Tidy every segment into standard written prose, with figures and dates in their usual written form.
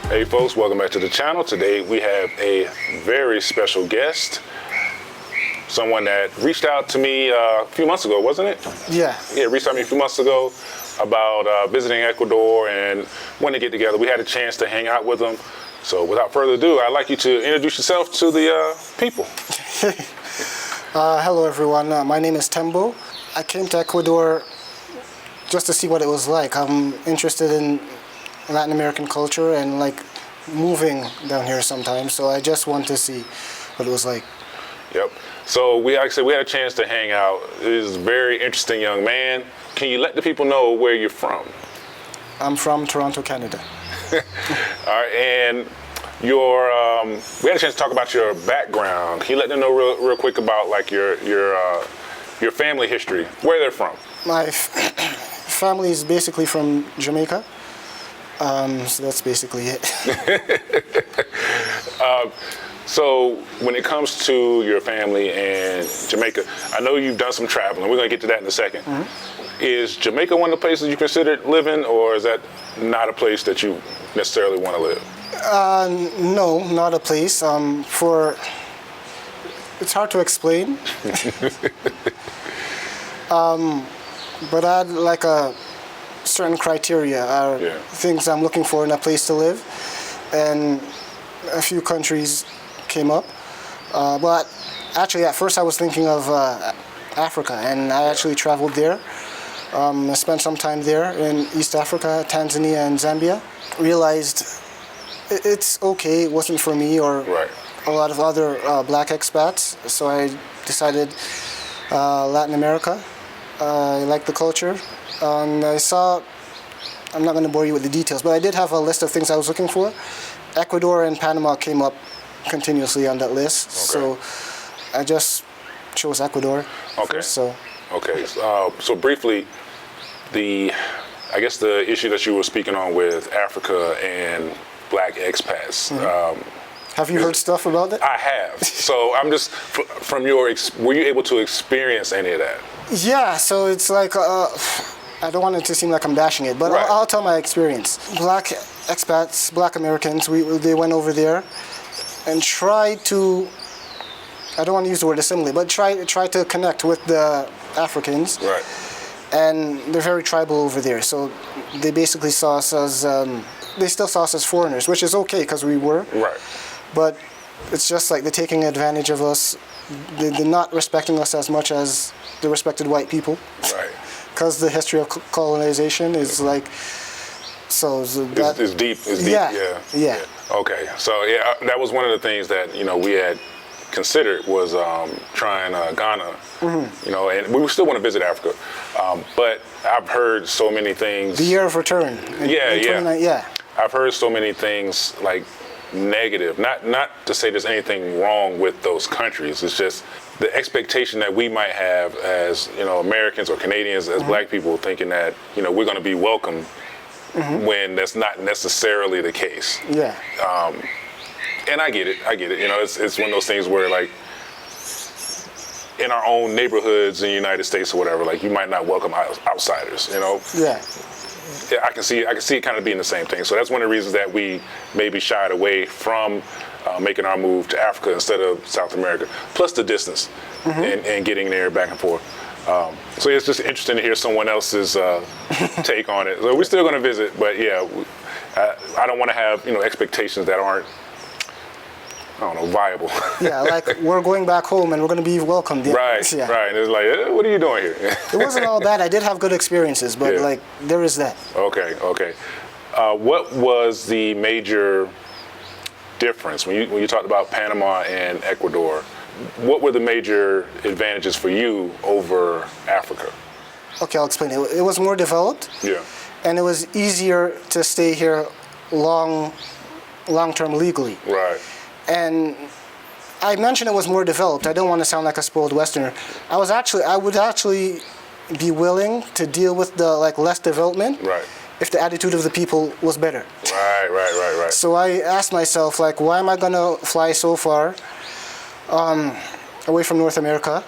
Hey folks, welcome back to the channel. Today we have a very special guest. Someone that reached out to me a few months ago, wasn't it? Yeah. Yeah, reached out to me a few months ago about visiting Ecuador and wanting to get together. We had a chance to hang out with him. So without further ado, I'd like you to introduce yourself to the people. Hello everyone, my name is Tembo. I came to Ecuador just to see what it was like. I'm interested in Latin American culture and like moving down here sometimes, so I just want to see what it was like. Yep. So we actually had a chance to hang out. He's a very interesting young man. Can you let the people know where you're from? I'm from Toronto, Canada. All right, and your we had a chance to talk about your background. Can you let them know real quick about like your family history, where they're from? My family is basically from Jamaica. So that's basically it. So when it comes to your family and Jamaica, I know you've done some traveling. We're going to get to that in a second. Mm-hmm. Is Jamaica one of the places you considered living, or is that not a place that you necessarily want to live? No, not a place. It's hard to explain. But I'd like a certain criteria are things I'm looking for in a place to live, and a few countries came up. But actually, at first I was thinking of Africa, and I actually traveled there. I spent some time there in East Africa, Tanzania, and Zambia. Realized it's okay. It wasn't for me or a lot of other black expats, so I decided Latin America. I like the culture. And I'm not going to bore you with the details, but I did have a list of things I was looking for. Ecuador and Panama came up continuously on that list, so I just chose Ecuador. Okay. First, so briefly, I guess the issue that you were speaking on with Africa and black expats. Mm-hmm. Have you heard stuff about that? I have. So I'm just from were you able to experience any of that? Yeah. So it's like. I don't want it to seem like I'm bashing it, but I'll tell my experience. Black expats, black Americans, they went over there and tried to, I don't want to use the word assimilate, but try to connect with the Africans. Right. And they're very tribal over there, so they basically saw us as, they still saw us as foreigners, which is okay because we were. Right. But it's just like they're taking advantage of us. They're not respecting us as much as they respected white people. Right. Because the history of colonization is like, that, it's deep. It's deep. Yeah. Okay. So that was one of the things that we had considered was trying Ghana. Mm-hmm. And we still want to visit Africa, but I've heard so many things. The year of return. Yeah. I've heard so many things like negative. Not to say there's anything wrong with those countries. It's just the expectation that we might have as Americans or Canadians, as black people, thinking that we're going to be welcome when that's not necessarily the case. Yeah. And I get it. It's one of those things where like in our own neighborhoods in the United States or whatever, like you might not welcome outsiders. Yeah. I can see it kind of being the same thing. So that's one of the reasons that we maybe shied away from making our move to Africa instead of South America, plus the distance and getting there back and forth. So it's just interesting to hear someone else's take on it. So we're still going to visit, but I don't want to have expectations that aren't, viable. Yeah, like we're going back home and we're going to be welcomed. Right, yeah. Right. And it's like, what are you doing here? It wasn't all bad. I did have good experiences, but like there is that. Okay. What was the major difference when you talked about Panama and Ecuador? What were the major advantages for you over Africa? Okay, I'll explain it. It was more developed. Yeah. And it was easier to stay here long-term legally. Right. And I mentioned it was more developed. I don't want to sound like a spoiled Westerner. I would actually be willing to deal with the less development. Right. If the attitude of the people was better. Right. So I asked myself, why am I gonna fly so far away from North America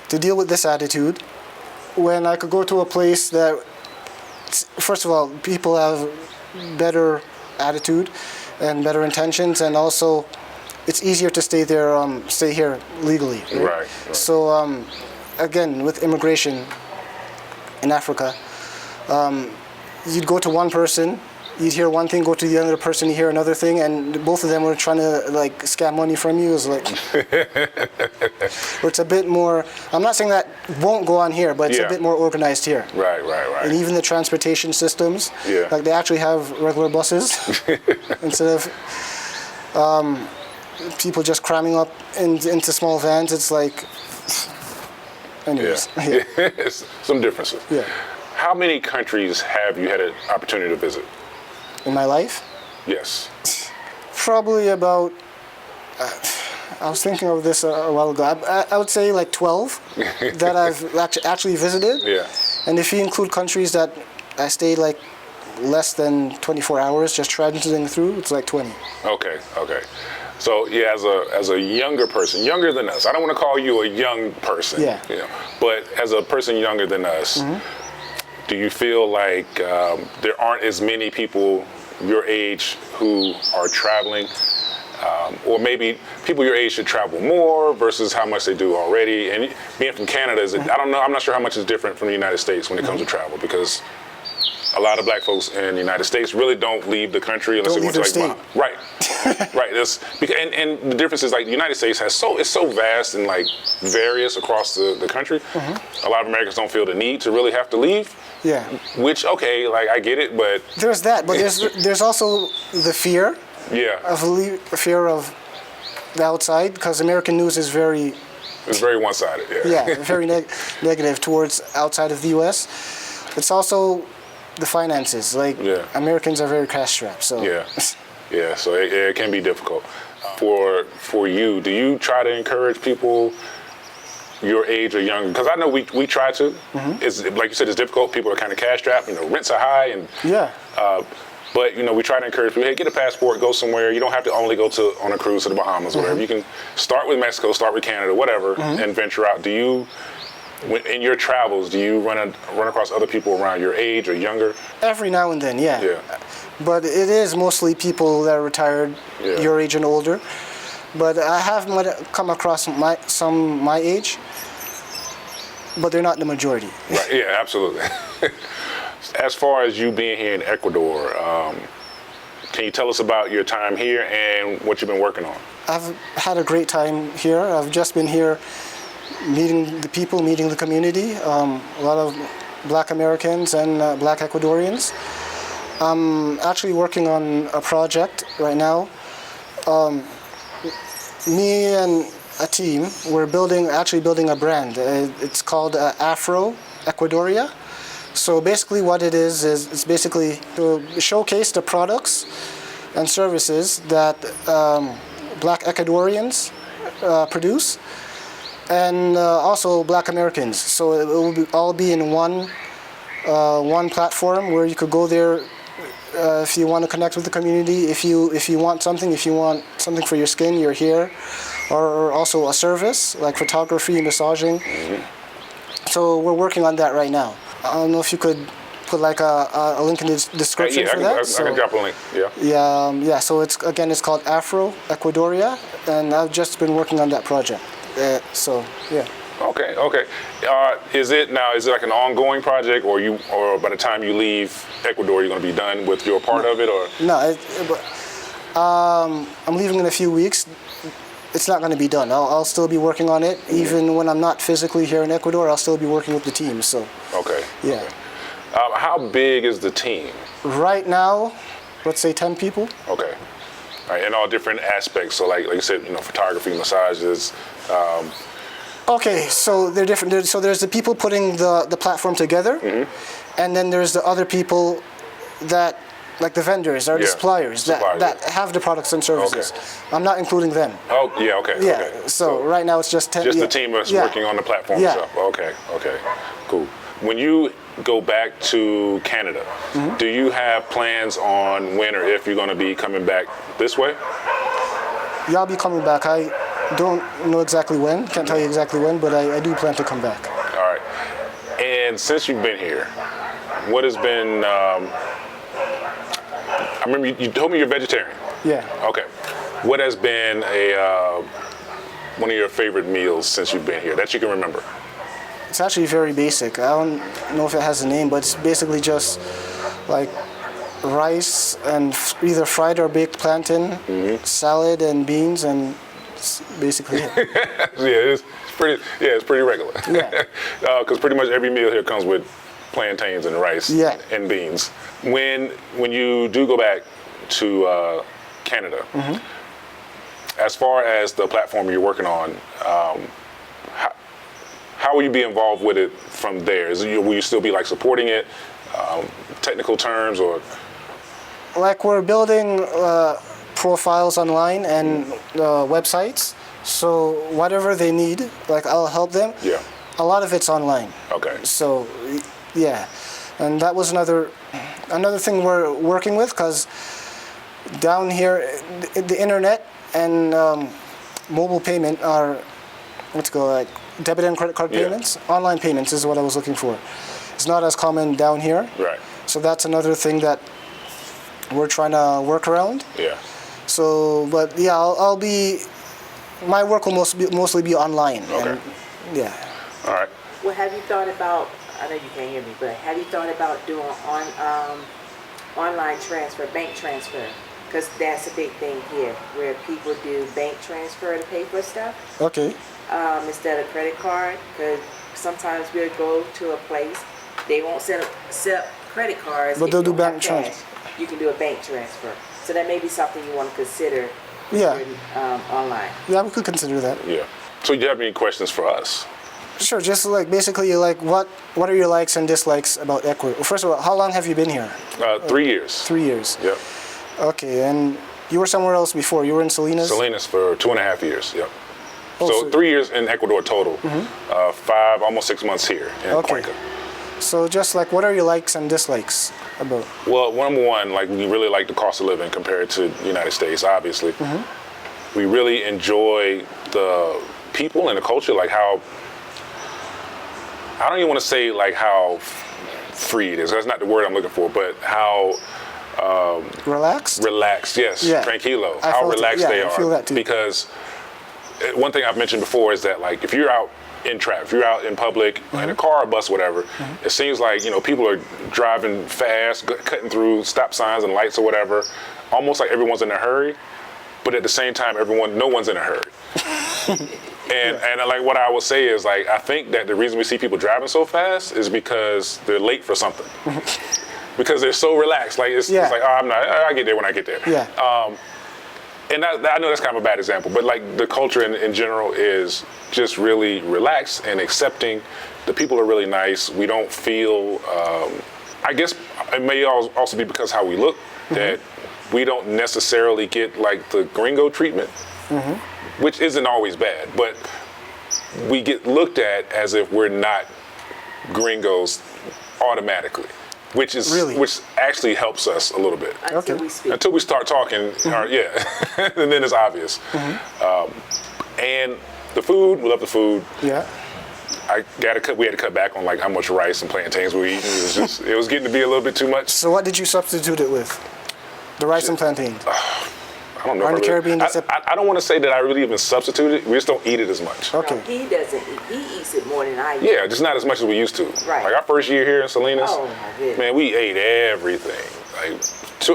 to deal with this attitude when I could go to a place that, first of all, people have better attitude and better intentions, and also it's easier to stay here legally. Right. So again, with immigration in Africa, you'd go to one person, you'd hear one thing, go to the other person, you hear another thing, and both of them were trying to like scam money from you. It's like, it's a bit more. I'm not saying that won't go on here, but it's a bit more organized here. Right. And even the transportation systems, like they actually have regular buses instead of people just cramming up into small vans. It's like, anyways. Yeah. Some differences. Yeah. How many countries have you had an opportunity to visit? In my life? Yes. Probably about, I was thinking of this a while ago. I would say like 12 that I've actually visited. Yeah. And if you include countries that I stayed like less than 24 hours just transiting through, it's like 20. Okay. So yeah, as a younger person, younger than us, I don't want to call you a young person. Yeah. But as a person younger than us, do you feel like there aren't as many people your age who are traveling, or maybe people your age should travel more versus how much they do already? And being from Canada, I don't know. I'm not sure how much is different from the United States when it comes to travel, because a lot of black folks in the United States really don't leave the country unless they want to like right. That's and the difference is like the United States it's so vast and like various across the country. A lot of Americans don't feel the need to really have to leave. Yeah. Which like I get it, but there's that, but there's also the fear. Yeah. Fear of the outside, because American news is very. It's very one-sided. Yeah. Very negative towards outside of the U.S. It's also the finances. Like Americans are very cash-strapped. So. Yeah. So it can be difficult. For you, do you try to encourage people your age or younger? Because I know we try to. It's like you said, it's difficult. People are kind of cash-strapped. Rents are high, and but we try to encourage people. Hey, get a passport, go somewhere. You don't have to only go on a cruise to the Bahamas or whatever. You can start with Mexico, start with Canada, whatever, and venture out. Do you? In your travels, do you run across other people around your age or younger? Every now and then, yeah. But it is mostly people that are retired, your age and older. But I have come across some my age, but they're not the majority. Right. Yeah, absolutely. As far as you being here in Ecuador, can you tell us about your time here and what you've been working on? I've had a great time here. I've just been here meeting the people, meeting the community, a lot of black Americans and black Ecuadorians. I'm actually working on a project right now. Me and a team, we're actually building a brand. It's called Afro Ecuador. So basically what it is it's basically to showcase the products and services that black Ecuadorians produce, and also black Americans. So it will all be in one platform where you could go there if you want to connect with the community, if you want something for your skin, your hair, or also a service like photography, massaging. So we're working on that right now. I don't know if you could put like a link in the description for that. I can drop a link. Yeah. So it's called Afro Ecuador, and I've just been working on that project. Okay. Is it like an ongoing project, or by the time you leave Ecuador, you're going to be done with your part of it, or? No, I'm leaving in a few weeks. It's not going to be done. I'll still be working on it, even when I'm not physically here in Ecuador. I'll still be working with the team. So. Okay. Yeah. Okay. How big is the team? Right now, let's say 10 people. Okay. All right, in all different aspects. So like you said, photography, massages. Okay, so they're different. So there's the people putting the platform together, and then there's the other people that, like the vendors or the suppliers that have the products and services. Okay. I'm not including them. Oh, yeah, okay. Yeah, okay. So right now it's just 10. Just the team that's working on the platform stuff. Okay, cool. When you go back to Canada, do you have plans on when or if you're going to be coming back this way? Yeah, I'll be coming back. I don't know exactly when. Can't tell you exactly when, but I do plan to come back. All right. And since you've been here, what has been, remember you told me you're vegetarian. Yeah. Okay. What has been one of your favorite meals since you've been here that you can remember? It's actually very basic. I don't know if it has a name, but it's basically just like rice and either fried or baked plantain, salad and beans, and it's basically it. Yeah, it's pretty. Yeah, it's pretty regular. Yeah. Because pretty much every meal here comes with plantains and rice and beans. When you do go back to Canada, as far as the platform you're working on, how will you be involved with it from there? Will you still be like supporting it, technical terms, or? Like we're building profiles online and websites, so whatever they need, like I'll help them. Yeah. A lot of it's online. Okay. So, yeah, and that was another thing we're working with, because down here, the internet and mobile payment are like debit and credit card payments. Online payments is what I was looking for. It's not as common down here. Right. So that's another thing that we're trying to work around. Yeah. So, but yeah, my work will mostly be online. Okay. And, yeah. All right. Well, have you thought about, I know you can't hear me, but have you thought about doing online transfer, bank transfer? Because that's a big thing here, where people do bank transfer to pay for stuff. Okay. Instead of credit card, because sometimes we'll go to a place, they won't accept credit cards. But they'll do bank transfer. You can do a bank transfer. So that may be something you want to consider. Yeah. Online. Yeah, we could consider that. Yeah. So do you have any questions for us? Sure. Just like basically, like what are your likes and dislikes about Ecuador? Well, first of all, how long have you been here? 3 years. 3 years. Yep. Okay, and you were somewhere else before. You were in Salinas. Salinas for 2.5 years. Yep. Oh, so 3 years in Ecuador total. 5, almost 6 months here in Cuenca. So just like, what are your likes and dislikes about? Well, number one, like we really like the cost of living compared to the United States, obviously. We really enjoy the people and the culture, like how, I don't even want to say like how free it is. That's not the word I'm looking for, but how relaxed? Relaxed, yes. Yeah. Tranquilo. How relaxed they are. I feel that too. Because one thing I've mentioned before is that like if you're out in traffic, if you're out in public, in a car, a bus, whatever, it seems like, people are driving fast, cutting through stop signs and lights or whatever, almost like everyone's in a hurry, but at the same time, no one's in a hurry. And like what I would say is like, I think that the reason we see people driving so fast is because they're late for something. Because they're so relaxed. Like it's like, oh, I get there when I get there. Yeah. And I know that's kind of a bad example, but like the culture in general is just really relaxed and accepting. The people are really nice. We don't feel, I guess it may also be because how we look, that we don't necessarily get like the gringo treatment, which isn't always bad, but we get looked at as if we're not gringos automatically. Which actually helps us a little bit. Until we speak. Until we start talking, and then it's obvious. And the food, we love the food. Yeah. We had to cut back on like how much rice and plantains we were eating. It was getting to be a little bit too much. So what did you substitute it with? The rice and plantains? I don't know. In the Caribbean, I don't want to say that I really even substituted it. We just don't eat it as much. Okay. No, he doesn't eat. He eats it more than I eat. Yeah, just not as much as we used to. Right. Like our first year here in Salinas, oh my goodness, man, we ate everything. Like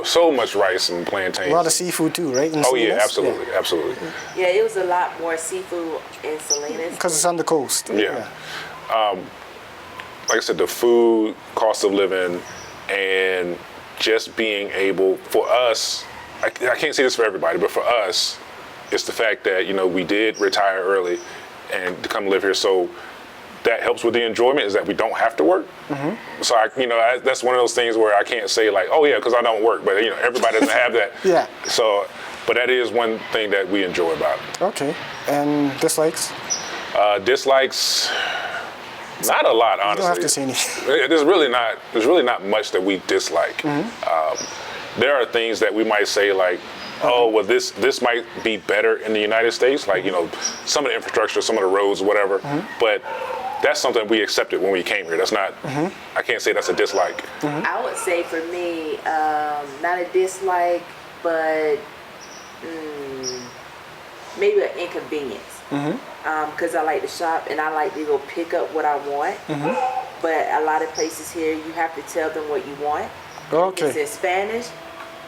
so much rice and plantains. A lot of seafood too, right? Oh yeah, absolutely, absolutely. Yeah, it was a lot more seafood in Salinas. Because it's on the coast. Yeah. Like I said, the food, cost of living, and just being able, for us, I can't say this for everybody, but for us, it's the fact that, we did retire early and to come live here. So that helps with the enjoyment, is that we don't have to work. So that's one of those things where I can't say like, oh yeah, because I don't work, but everybody doesn't have that. Yeah. So, but that is one thing that we enjoy about it. Okay. And dislikes? Dislikes, not a lot, honestly. You don't have to say anything. There's really not much that we dislike. There are things that we might say like, oh, well, this might be better in the United States, like, some of the infrastructure, some of the roads, whatever. But that's something we accepted when we came here. That's not, I can't say that's a dislike. I would say for me, not a dislike, but maybe an inconvenience. Because I like to shop and I like to go pick up what I want. But a lot of places here, you have to tell them what you want. Okay. If it's in Spanish,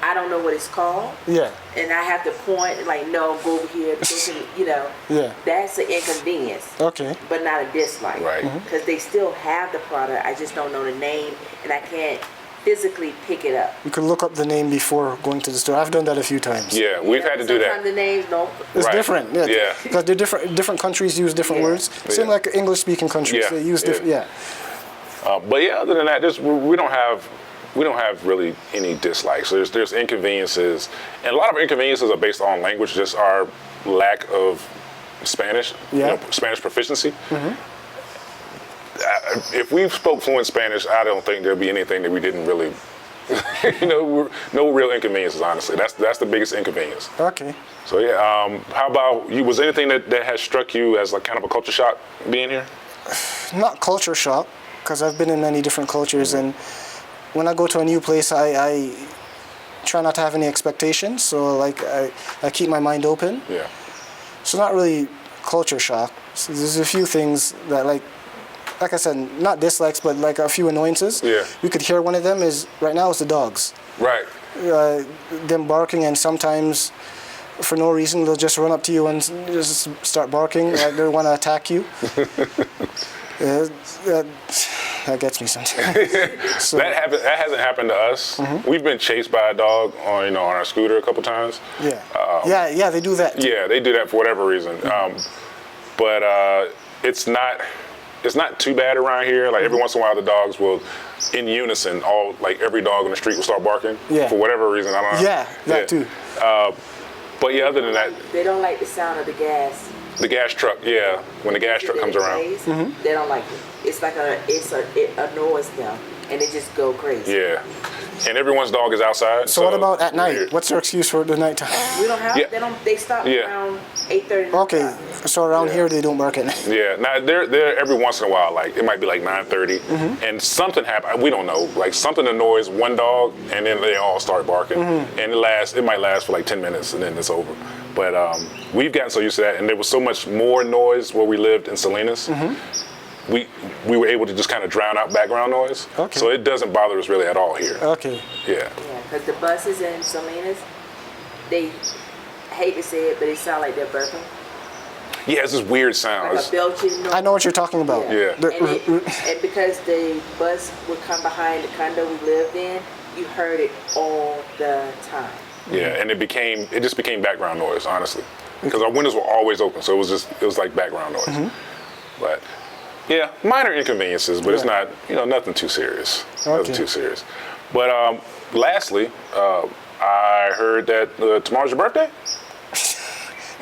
I don't know what it's called. Yeah. And I have to point, like, no, go over here. Go to, you know. Yeah. That's an inconvenience. Okay. But not a dislike. Right. Because they still have the product. I just don't know the name and I can't physically pick it up. You could look up the name before going to the store. I've done that a few times. Yeah, we've had to do that. Sometimes the names don't. It's Right. different. Yeah. Yeah. Because they're different countries use different Yeah. words. Same like English-speaking countries. Yeah. They use different. Yeah. But yeah, other than that, we don't have really any dislikes. So there's inconveniences, and a lot of inconveniences are based on language, just our lack of Spanish, Yeah. Spanish proficiency. If we spoke fluent Spanish, I don't think there'd be anything that we didn't really, no real inconveniences. Honestly, that's the biggest inconvenience. Okay. So yeah, how about you? Was there anything that has struck you as like kind of a culture shock being here? Not culture shock, because I've been in many different cultures, and when I go to a new place, I try not to have any expectations. So like I keep my mind open. Yeah. So not really culture shock. So there's a few things that like I said, not dislikes, but like a few annoyances. Yeah. You could hear one of them is right now is the dogs. Right. Them barking, and sometimes for no reason they'll just run up to you and just start barking like they want to attack you. That gets me sometimes. So, That hasn't happened to us. We've been chased by a dog on our scooter a couple times. yeah. Yeah, they do that. Yeah, they do that for whatever reason. But it's not too bad around here. Like every once in a while, the dogs will, in unison, every dog on the street will start barking. Yeah. For whatever reason, I don't know. Yeah, that too. But yeah, other than that, They don't like the sound of the gas. the gas truck. Yeah, when the gas truck comes around. They don't like it. It's like it annoys them, and they just go crazy. Yeah, and everyone's dog is outside. So what about at night? weird. What's their excuse for the nighttime? We don't have. Yeah. They stop Yeah. around 8:30. Okay, so around Yeah. here they don't bark at night. Yeah, now they're every once in a while, like it might be like 9:30, and something happened. We don't know, like something annoys one dog, and then they all start barking, and it might last for like 10 minutes, and then it's over. But we've gotten so used to that, and there was so much more noise where we lived in Salinas. We were able to just kind of drown out background noise, Okay. so it doesn't bother us really at all here. Okay. Yeah, Yeah, because the buses in Salinas, they I hate to say it, but it sound like they're burping, yeah, it's this weird sound. like It's- a belching noise. I know what you're talking about. Yeah. And because the bus would come behind the condo we lived in, you heard it all the time. Yeah, and it just became background noise, honestly, because our windows were always open, so it was like background noise. But yeah, minor inconveniences, but it's not nothing too serious. Nothing Okay. too serious. But lastly, I heard that tomorrow's your birthday.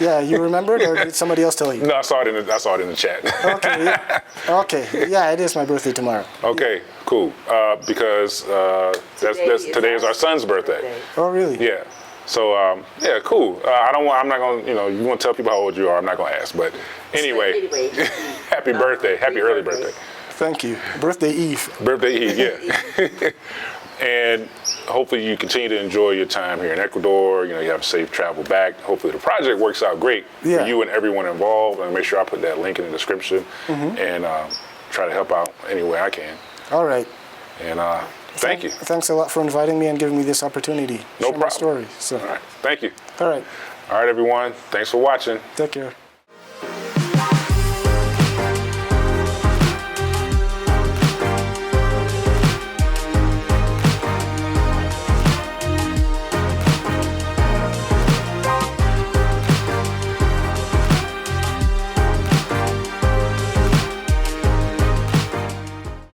Yeah, you remembered, or did somebody else tell you? No, I saw it in the chat. Okay, yeah. Okay, yeah, it is my birthday tomorrow. Okay, cool. Because today is our son's birthday. Oh, really? Yeah. So yeah, cool. I'm not gonna, you want to tell people how old you are. I'm not gonna ask, but anyway, happy birthday, happy early birthday. Thank you. Birthday Eve. Birthday Eve, yeah. And hopefully you continue to enjoy your time here in Ecuador. You have safe travel back. Hopefully the project works out great Yeah. for you and everyone involved. And make sure I put that link in the description and try to help out any way I can. All right. And thank you. Thanks a lot for inviting me and giving me this opportunity. No to share my problem. story. So, All right. Thank you. all right. All right, everyone. Thanks for watching. Take care.